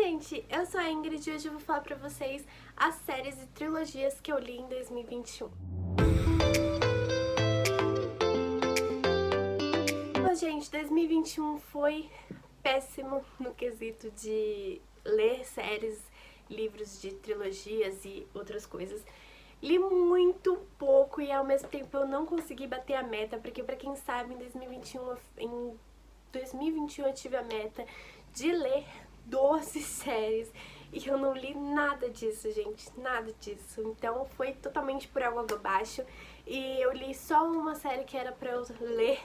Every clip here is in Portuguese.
gente, eu sou a Ingrid e hoje eu vou falar pra vocês as séries e trilogias que eu li em 2021. Bom, gente, 2021 foi péssimo no quesito de ler séries, livros de trilogias e outras coisas. Li muito pouco e ao mesmo tempo eu não consegui bater a meta, porque pra quem sabe, em 2021 eu tive a meta de ler 12 séries e eu não li nada disso, gente, nada disso. Então foi totalmente por água abaixo e eu li só uma série que era pra eu ler,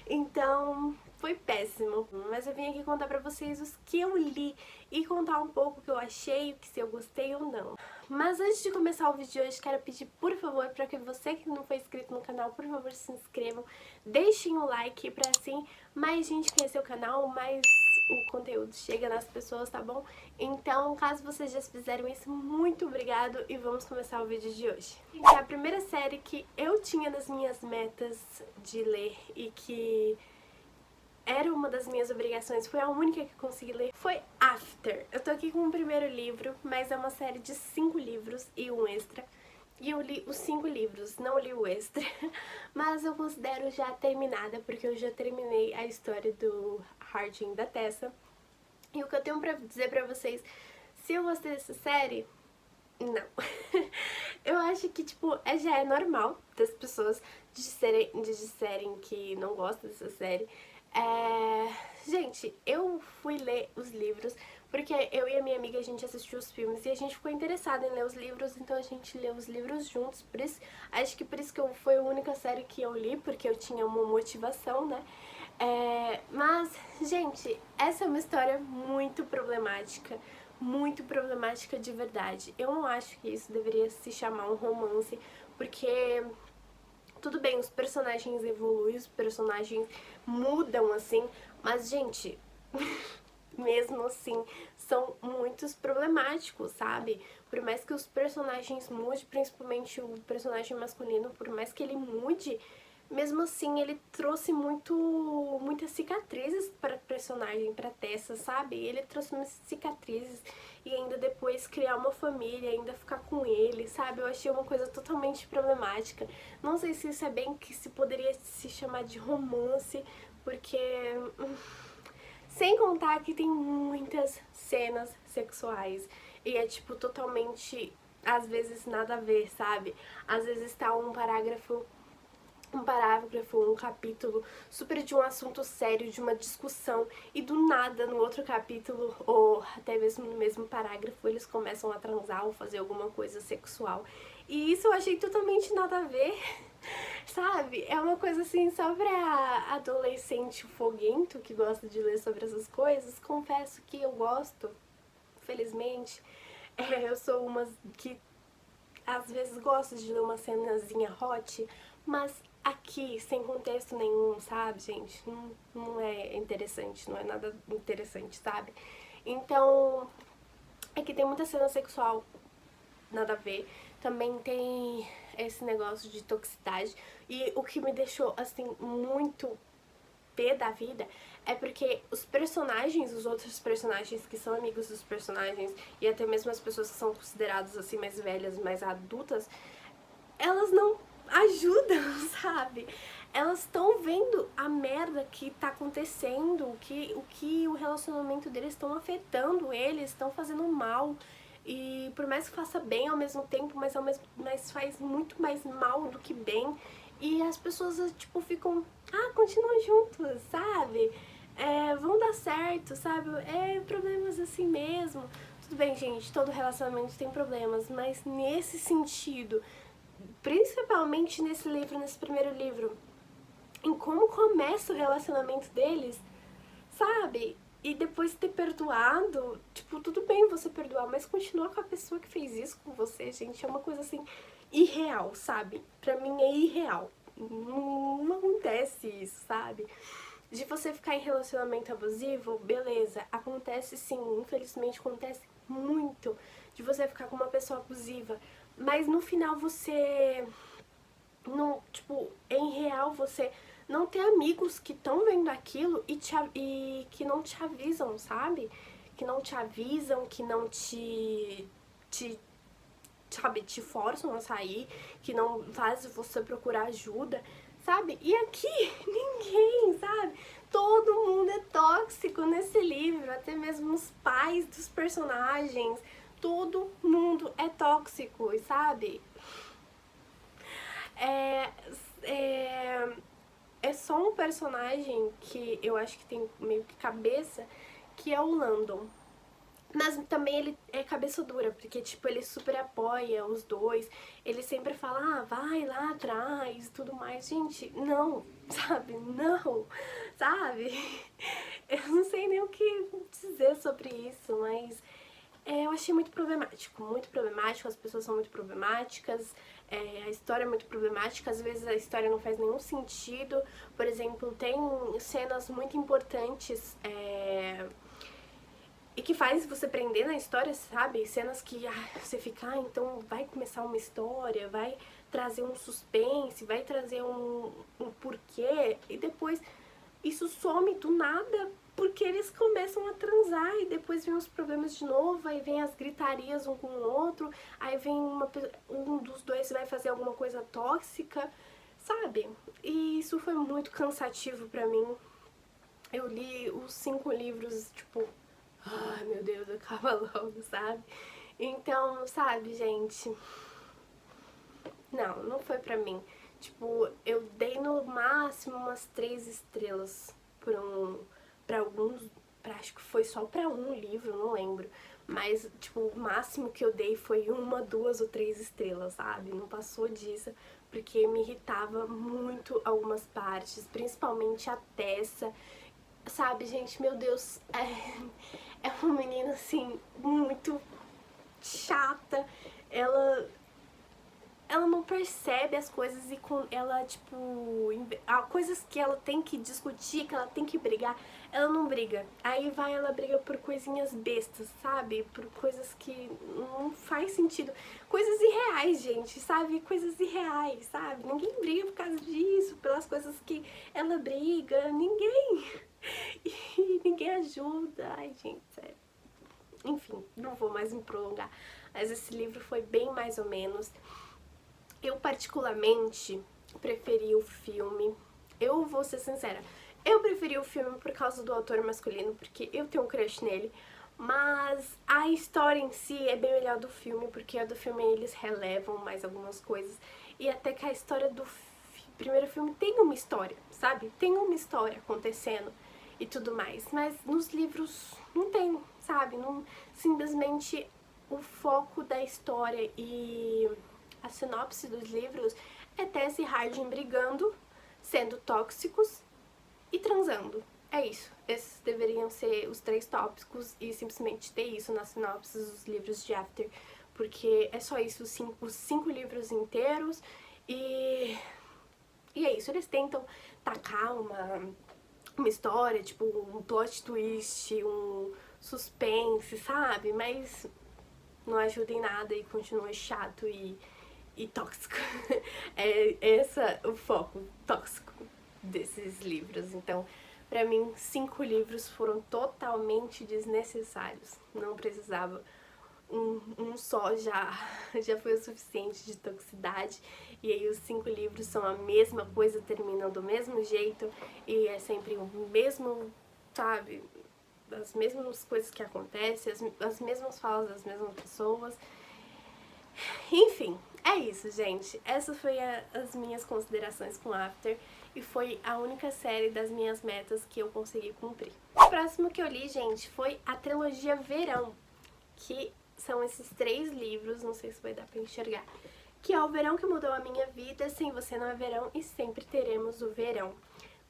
então foi péssimo. Mas eu vim aqui contar pra vocês os que eu li e contar um pouco o que eu achei, se eu gostei ou não. Mas antes de começar o vídeo de hoje, quero pedir, por favor, para que você que não foi inscrito no canal, por favor, se inscrevam, deixem o like para assim mais gente conhecer o canal, mais o conteúdo chega nas pessoas, tá bom? Então, caso vocês já fizeram isso, muito obrigado e vamos começar o vídeo de hoje. Gente, a primeira série que eu tinha nas minhas metas de ler e que era uma das minhas obrigações, foi a única que consegui ler, foi After. Eu tô aqui com o primeiro livro, mas é uma série de 5 livros e um extra. E eu li os 5 livros, não li o extra, mas eu considero já terminada, porque eu já terminei a história do Harding da Tessa. E o que eu tenho pra dizer pra vocês, se eu gostei dessa série, não. Eu acho que, tipo, já é normal das pessoas disserem que não gostam dessa série. Gente, eu fui ler os livros porque eu e a minha amiga, a gente assistiu os filmes e a gente ficou interessada em ler os livros, então a gente leu os livros juntos, por isso, acho que por isso que foi a única série que eu li, porque eu tinha uma motivação, né? Mas, gente, essa é uma história muito problemática de verdade. Eu não acho que isso deveria se chamar um romance, porque tudo bem, os personagens evoluem, os personagens mudam, assim, mas, gente, mesmo assim, são muitos problemáticos, sabe? Por mais que os personagens mudem, principalmente o personagem masculino, por mais que ele mude, mesmo assim ele trouxe muitas cicatrizes para o personagem, para Tessa, sabe? Ele trouxe muitas cicatrizes e ainda depois criar uma família, ainda ficar com ele, sabe? Eu achei uma coisa totalmente problemática. Não sei se isso é bem que se poderia se chamar de romance, porque sem contar que tem muitas cenas sexuais e é tipo totalmente, às vezes nada a ver, sabe? Às vezes tá um parágrafo, um capítulo super de um assunto sério, de uma discussão, e do nada no outro capítulo, ou até mesmo no mesmo parágrafo, eles começam a transar ou fazer alguma coisa sexual. E isso eu achei totalmente nada a ver, sabe? É uma coisa assim, só pra adolescente foguento que gosta de ler sobre essas coisas. Confesso que eu gosto, felizmente. Eu sou uma que às vezes gosto de ler uma cenazinha hot, mas aqui, sem contexto nenhum, sabe, gente? Não é interessante, não é nada interessante, sabe? Então, aqui tem muita cena sexual, nada a ver. Também tem esse negócio de toxicidade. E o que me deixou, assim, muito pé da vida é porque os personagens, os outros personagens que são amigos dos personagens e até mesmo as pessoas que são consideradas assim mais velhas, mais adultas, elas não ajudam, sabe? Elas estão vendo a merda que tá acontecendo, o relacionamento deles estão afetando eles, estão fazendo mal. E por mais que faça bem ao mesmo tempo, mas faz muito mais mal do que bem. E as pessoas, tipo, ficam, continuam juntos, sabe? Vão dar certo, sabe? Problemas assim mesmo. Tudo bem, gente, todo relacionamento tem problemas, mas nesse sentido, principalmente nesse livro, nesse primeiro livro, em como começa o relacionamento deles, sabe? E depois ter perdoado, tipo, tudo bem você perdoar, mas continuar com a pessoa que fez isso com você, gente, é uma coisa assim, irreal, sabe? Pra mim é irreal. Não acontece isso, sabe? De você ficar em relacionamento abusivo, beleza, acontece sim, infelizmente acontece muito de você ficar com uma pessoa abusiva, mas no final você não, tipo, em real você não ter amigos que estão vendo aquilo e que não te avisam, sabe? que não te avisam, que não sabe, te forçam a sair, que não fazem você procurar ajuda, sabe? E aqui, ninguém, sabe? Todo mundo é tóxico nesse livro, até mesmo os pais dos personagens, todo mundo é tóxico, sabe? É só um personagem que eu acho que tem meio que cabeça, que é o Landon. Mas também ele é cabeça dura, porque, tipo, ele super apoia os dois. Ele sempre fala, ah, vai lá atrás e tudo mais. Gente, não, sabe? Não, sabe? Eu não sei nem o que dizer sobre isso, mas eu achei muito problemático. Muito problemático, as pessoas são muito problemáticas, a história é muito problemática. Às vezes a história não faz nenhum sentido. Por exemplo, tem cenas muito importantes, e que faz você prender na história, sabe? Cenas que você fica, então vai começar uma história, vai trazer um suspense, vai trazer um porquê, e depois isso some do nada, porque eles começam a transar e depois vem os problemas de novo, aí vem as gritarias um com o outro, aí vem um dos dois vai fazer alguma coisa tóxica, sabe? E isso foi muito cansativo pra mim. Eu li os 5 livros, tipo, ai meu Deus, acaba logo, sabe? Então, sabe, gente, não foi pra mim. Tipo, eu dei no máximo umas 3 estrelas pra alguns, acho que foi só pra um livro, não lembro. Mas, tipo, o máximo que eu dei foi 1, 2 ou 3 estrelas, sabe? Não passou disso, porque me irritava muito algumas partes, principalmente a Tessa. Sabe, gente, meu Deus, é uma menina, assim, muito chata. Ela não percebe as coisas e ela, tipo, coisas que ela tem que discutir, que ela tem que brigar, ela não briga. Aí ela briga por coisinhas bestas, sabe? Por coisas que não faz sentido. Coisas irreais, gente, sabe? Coisas irreais, sabe? Ninguém briga por causa disso, pelas coisas que ela briga, ninguém. E ninguém ajuda. Ai, gente, sério. Enfim, não vou mais me prolongar. Mas esse livro foi bem mais ou menos. Eu particularmente preferi o filme. Eu vou ser sincera, eu preferi o filme por causa do autor masculino, porque eu tenho um crush nele. Mas a história em si é bem melhor do filme, porque a do filme eles relevam mais algumas coisas. E até que a história do primeiro filme tem uma história, sabe? Tem uma história acontecendo e tudo mais. Mas nos livros não tem, sabe? Não, simplesmente o foco da história e a sinopse dos livros é Tess e Hardin brigando, sendo tóxicos e transando. É isso. Esses deveriam ser os 3 tópicos e simplesmente ter isso nas sinopses dos livros de After. Porque é só isso, os 5 livros inteiros e é isso. Eles tentam tacar uma história, tipo um plot twist, um suspense, sabe? Mas não ajuda em nada e continua chato e tóxico. É esse o foco tóxico desses livros. Então, pra mim, 5 livros foram totalmente desnecessários. Não precisava. Um só já foi o suficiente de toxicidade. E aí os 5 livros são a mesma coisa, terminam do mesmo jeito. E é sempre o mesmo, sabe? As mesmas coisas que acontecem, as mesmas falas das mesmas pessoas. Enfim, é isso, gente. Essas foram as minhas considerações com After. E foi a única série das minhas metas que eu consegui cumprir. O próximo que eu li, gente, foi a trilogia Verão, que são esses 3 livros, não sei se vai dar pra enxergar, que é o verão que mudou a minha vida, Sem Você Não É Verão e Sempre Teremos o Verão.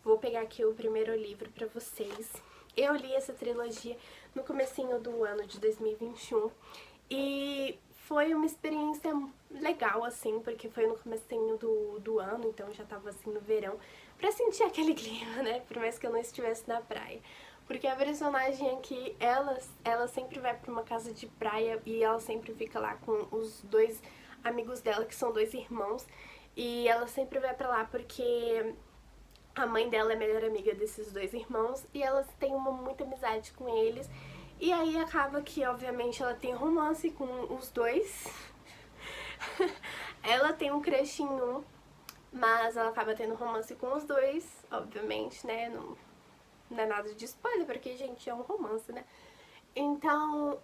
Vou pegar aqui o primeiro livro pra vocês. Eu li essa trilogia no comecinho do ano de 2021 e foi uma experiência legal, assim, porque foi no comecinho do ano, então já tava assim no verão, pra sentir aquele clima, né, por mais que eu não estivesse na praia. Porque a personagem aqui, ela sempre vai pra uma casa de praia e ela sempre fica lá com os 2 amigos dela, que são 2 irmãos, e ela sempre vai pra lá porque a mãe dela é a melhor amiga desses 2 irmãos e elas têm muita amizade com eles. E aí acaba que, obviamente, ela tem romance com os dois. Ela tem um crush em um, mas ela acaba tendo romance com os dois, obviamente, né? Não é nada de spoiler, porque, gente, é um romance, né? Então,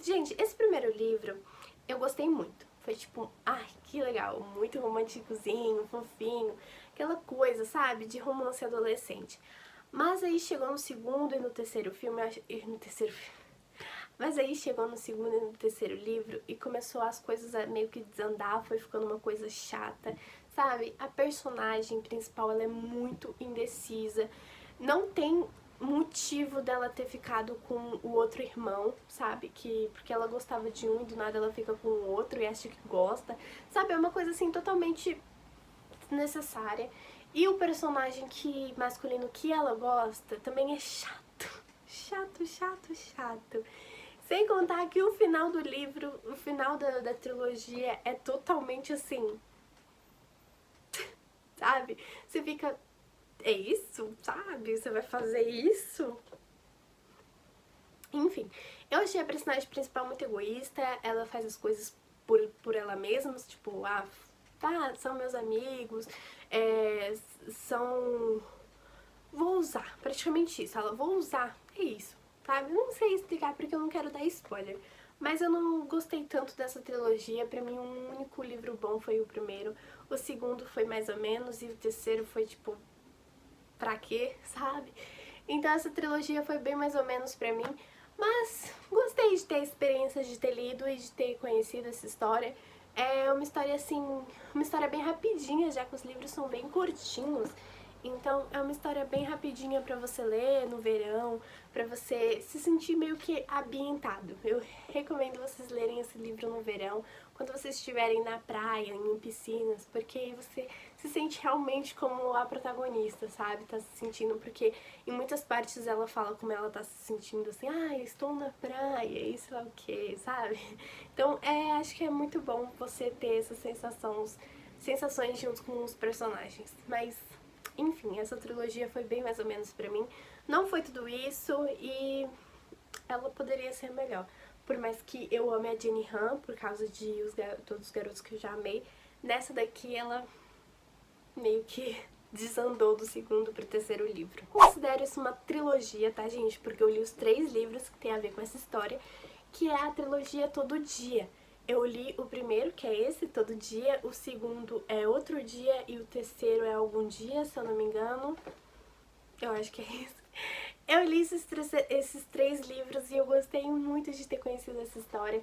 gente, esse primeiro livro eu gostei muito. Foi tipo, ai, que legal, muito românticozinho, fofinho, aquela coisa, sabe, de romance adolescente. Mas aí chegou no segundo e no terceiro filme, no terceiro mas aí chegou no segundo e no terceiro livro e começou as coisas a meio que desandar, foi ficando uma coisa chata, sabe? A personagem principal, ela é muito indecisa, não tem motivo dela ter ficado com o outro irmão, sabe? Porque ela gostava de um e do nada ela fica com o outro e acha que gosta, sabe? É uma coisa assim totalmente desnecessária. E o personagem masculino que ela gosta também é chato. Chato, chato, chato. Sem contar que o final do livro, o final da trilogia é totalmente assim, sabe? Você fica, é isso? Sabe? Você vai fazer isso? Enfim, eu achei a personagem principal muito egoísta, ela faz as coisas por ela mesma, tipo, tá, são meus amigos, são... Vou usar, praticamente isso, ela, vou usar, é isso, sabe? Eu não sei explicar porque eu não quero dar spoiler, mas eu não gostei tanto dessa trilogia, pra mim um único livro bom foi o primeiro, o segundo foi mais ou menos e o terceiro foi tipo, pra quê, sabe? Então essa trilogia foi bem mais ou menos pra mim, mas gostei de ter a experiência de ter lido e de ter conhecido essa história. É uma história assim, uma história bem rapidinha, já que os livros são bem curtinhos. Então é uma história bem rapidinha pra você ler no verão, pra você se sentir meio que ambientado. Eu recomendo vocês lerem esse livro no verão, quando vocês estiverem na praia, em piscinas, porque aí você se sente realmente como a protagonista, sabe? Tá se sentindo, porque em muitas partes ela fala como ela tá se sentindo assim, estou na praia, e sei lá o que, sabe? Então acho que é muito bom você ter essas sensações junto com os personagens. Mas, enfim, essa trilogia foi bem mais ou menos pra mim. Não foi tudo isso e ela poderia ser melhor. Por mais que eu ame a Jenny Han, por causa de todos os garotos que eu já amei, nessa daqui ela meio que desandou do segundo pro terceiro livro. Considero isso uma trilogia, tá, gente? Porque eu li os 3 livros que tem a ver com essa história, que é a trilogia Todo Dia. Eu li o primeiro, que é esse, Todo Dia, o segundo é Outro Dia e o terceiro é Algum Dia, se eu não me engano. Eu acho que é isso. Eu li esses 3 livros e eu gostei muito de ter conhecido essa história.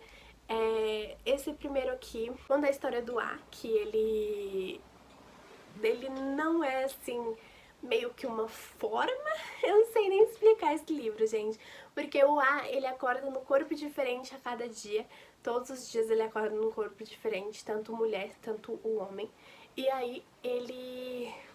Esse primeiro aqui, conta a história do A, que ele não é assim, meio que uma forma, eu não sei nem explicar esse livro, gente, porque o A, ele acorda no corpo diferente a cada dia, todos os dias ele acorda num corpo diferente, tanto mulher, tanto o homem, e aí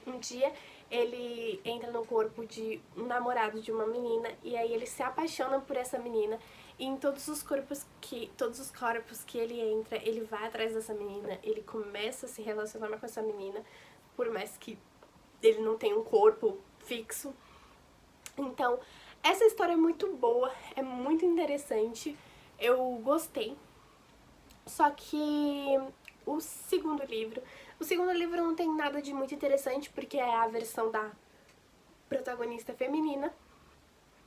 um dia, ele entra no corpo de um namorado de uma menina, e aí ele se apaixona por essa menina, e em todos os corpos que ele entra, ele vai atrás dessa menina, ele começa a se relacionar com essa menina, por mais que ele não tenha um corpo fixo. Então, essa história é muito boa, é muito interessante, eu gostei. Só que o segundo livro não tem nada de muito interessante, porque é a versão da protagonista feminina.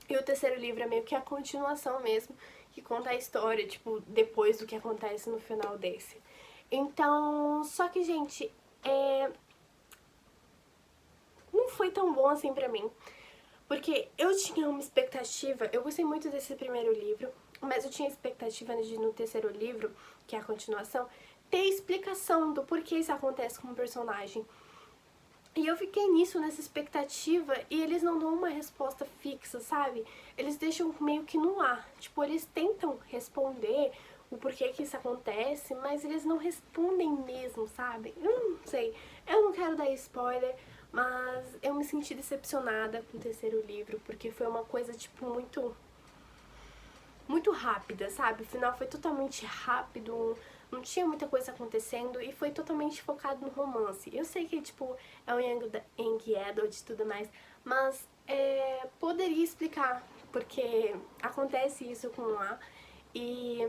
E o terceiro livro é meio que a continuação mesmo, que conta a história, tipo, depois do que acontece no final desse. Então, só que, gente, não foi tão bom assim pra mim, porque eu tinha uma expectativa, eu gostei muito desse primeiro livro, mas eu tinha expectativa de no terceiro livro, que é a continuação, ter explicação do porquê isso acontece com o personagem. E eu fiquei nessa expectativa, e eles não dão uma resposta fixa, sabe? Eles deixam meio que no ar. Tipo, eles tentam responder o porquê que isso acontece, mas eles não respondem mesmo, sabe? Eu não sei. Eu não quero dar spoiler, mas eu me senti decepcionada com o terceiro livro, porque foi uma coisa, tipo, muito rápida, sabe? O final foi totalmente rápido, não tinha muita coisa acontecendo e foi totalmente focado no romance. Eu sei que, tipo, é um young adult e tudo mais, mas poderia explicar porque acontece isso com o A, e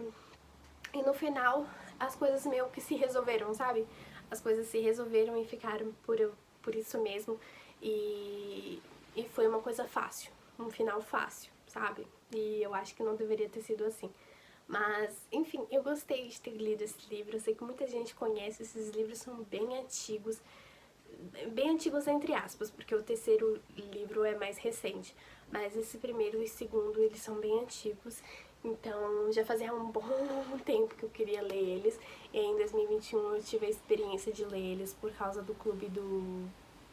no final as coisas meio que se resolveram, sabe? As coisas se resolveram e ficaram por isso mesmo, e foi uma coisa fácil, um final fácil, sabe? E eu acho que não deveria ter sido assim. Mas, enfim, eu gostei de ter lido esse livro. Eu sei que muita gente conhece, esses livros são bem antigos entre aspas, porque o terceiro livro é mais recente, mas esse primeiro e segundo, eles são bem antigos, então já fazia um bom tempo que eu queria ler eles, e aí em 2021 eu tive a experiência de ler eles por causa do clube do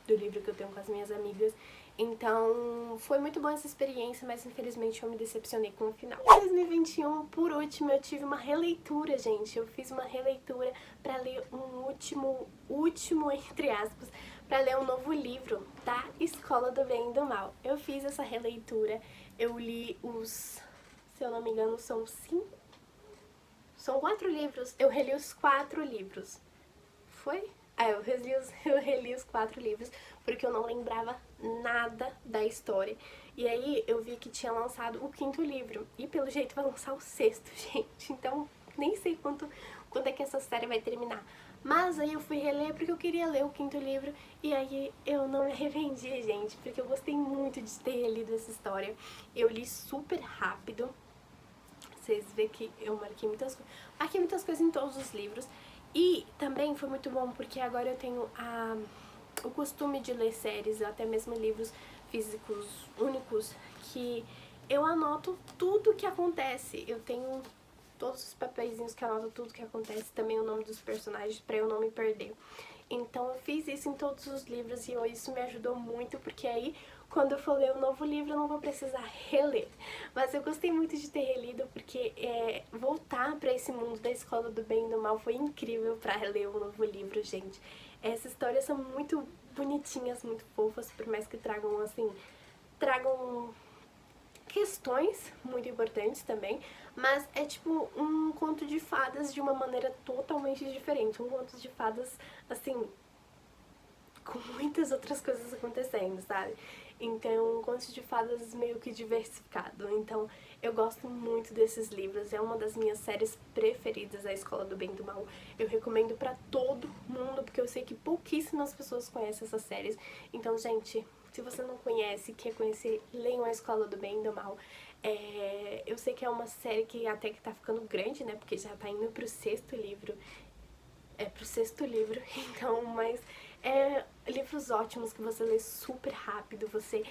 livro que eu tenho com as minhas amigas. Então, foi muito boa essa experiência, mas infelizmente eu me decepcionei com o final. Em 2021, por último, eu tive uma releitura, gente. Eu fiz uma releitura pra ler um último, entre aspas, pra ler um novo livro da Escola do Bem e do Mal. Eu fiz essa releitura, eu li se eu não me engano, são 4 livros. Eu reli os 4 livros. Foi? Eu reli os 4 livros, porque eu não lembrava nada da história. E aí eu vi que tinha lançado o 5º livro, e pelo jeito vai lançar o 6º, gente. Então nem sei quando é que essa série vai terminar. Mas aí eu fui reler porque eu queria ler o 5º livro, e aí eu não me arrependi, gente, porque eu gostei muito de ter relido essa história. Eu li super rápido. Vocês veem que eu marquei muitas coisas em todos os livros. E também foi muito bom porque agora eu tenho o costume de ler séries, ou até mesmo livros físicos únicos, que eu anoto tudo que acontece. Eu tenho todos os papeizinhos que anotam tudo que acontece, também o nome dos personagens, pra eu não me perder. Então eu fiz isso em todos os livros e isso me ajudou muito, porque aí quando eu for ler um novo livro eu não vou precisar reler. Mas eu gostei muito de ter relido, porque voltar pra esse mundo da Escola do Bem e do Mal foi incrível pra ler um novo livro, gente. Essas histórias são muito bonitinhas, muito fofas, por mais que tragam questões muito importantes também, mas é tipo um conto de fadas de uma maneira totalmente diferente, um conto de fadas, assim, com muitas outras coisas acontecendo, sabe? Então, um conto de fadas meio que diversificado. Então, eu gosto muito desses livros, é uma das minhas séries preferidas, A Escola do Bem e do Mal. Eu recomendo pra todo mundo, porque eu sei que pouquíssimas pessoas conhecem essas séries. Então, gente, se você não conhece, quer conhecer, leiam A Escola do Bem e do Mal. Eu sei que é uma série que até que tá ficando grande, né? Porque já tá indo pro 6º livro. Pro 6º livro, então, mas livros ótimos que você lê super rápido, você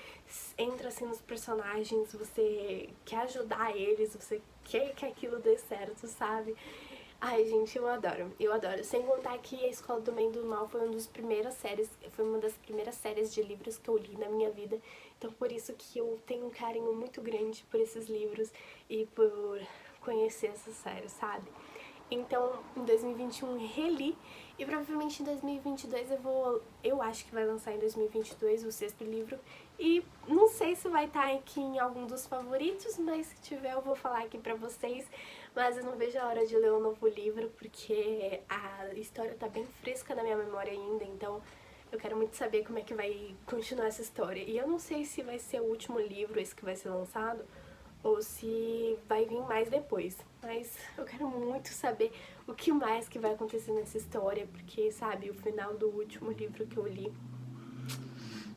entra assim nos personagens, você quer ajudar eles, você quer que aquilo dê certo, sabe? Ai, gente, eu adoro, eu adoro. Sem contar que A Escola do Bem e do Mal foi uma das primeiras séries de livros que eu li na minha vida. Então, por isso que eu tenho um carinho muito grande por esses livros e por conhecer essa série, sabe? Então, em 2021 reli, e provavelmente em 2022 eu acho que vai lançar em 2022 o 6º livro, e não sei se vai estar aqui em algum dos favoritos, mas se tiver eu vou falar aqui pra vocês. Mas eu não vejo a hora de ler um novo livro, porque a história tá bem fresca na minha memória ainda, então eu quero muito saber como é que vai continuar essa história. E eu não sei se vai ser o último livro esse que vai ser lançado, ou se vai vir mais depois. Mas eu quero muito saber o que mais que vai acontecer nessa história, porque, sabe, o final do último livro que eu li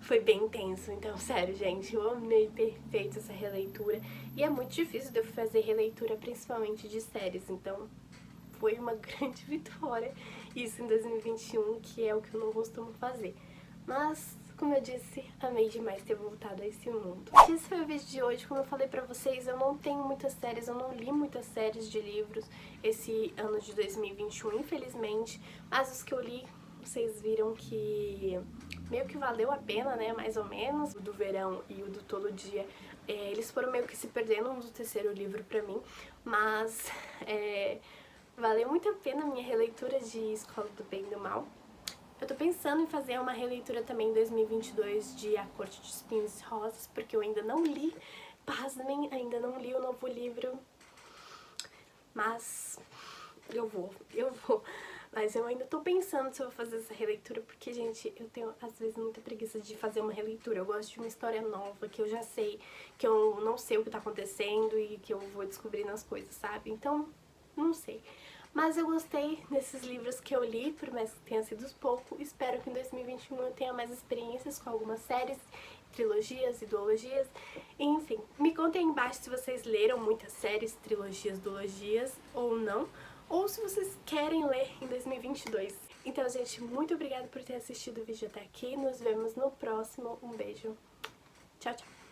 foi bem intenso. Então, sério, gente, eu amei perfeito essa releitura. E é muito difícil de eu fazer releitura, principalmente de séries, então foi uma grande vitória isso em 2021, que é o que eu não costumo fazer. Mas, como eu disse, amei demais ter voltado a esse mundo. Esse foi o vídeo de hoje. Como eu falei pra vocês, eu não tenho muitas séries, eu não li muitas séries de livros esse ano de 2021, infelizmente. Mas os que eu li, vocês viram que meio que valeu a pena, né, mais ou menos. O do verão e o do todo dia, eles foram meio que se perdendo no terceiro livro pra mim. Mas, valeu muito a pena a minha releitura de Escola do Bem e do Mal. Eu tô pensando em fazer uma releitura também em 2022 de A Corte de Espinhos e Rosas, porque eu ainda não li, pasmem, ainda não li o novo livro, mas eu vou. Mas eu ainda tô pensando se eu vou fazer essa releitura, porque, gente, eu tenho, às vezes, muita preguiça de fazer uma releitura. Eu gosto de uma história nova, que eu já sei, que eu não sei o que tá acontecendo e que eu vou descobrindo as coisas, sabe? Então, não sei. Mas eu gostei desses livros que eu li, por mais que tenha sido pouco. Espero que em 2021 eu tenha mais experiências com algumas séries, trilogias e duologias. Enfim, me contem aí embaixo se vocês leram muitas séries, trilogias, duologias ou não. Ou se vocês querem ler em 2022. Então, gente, muito obrigada por ter assistido o vídeo até aqui. Nos vemos no próximo. Um beijo. Tchau, tchau.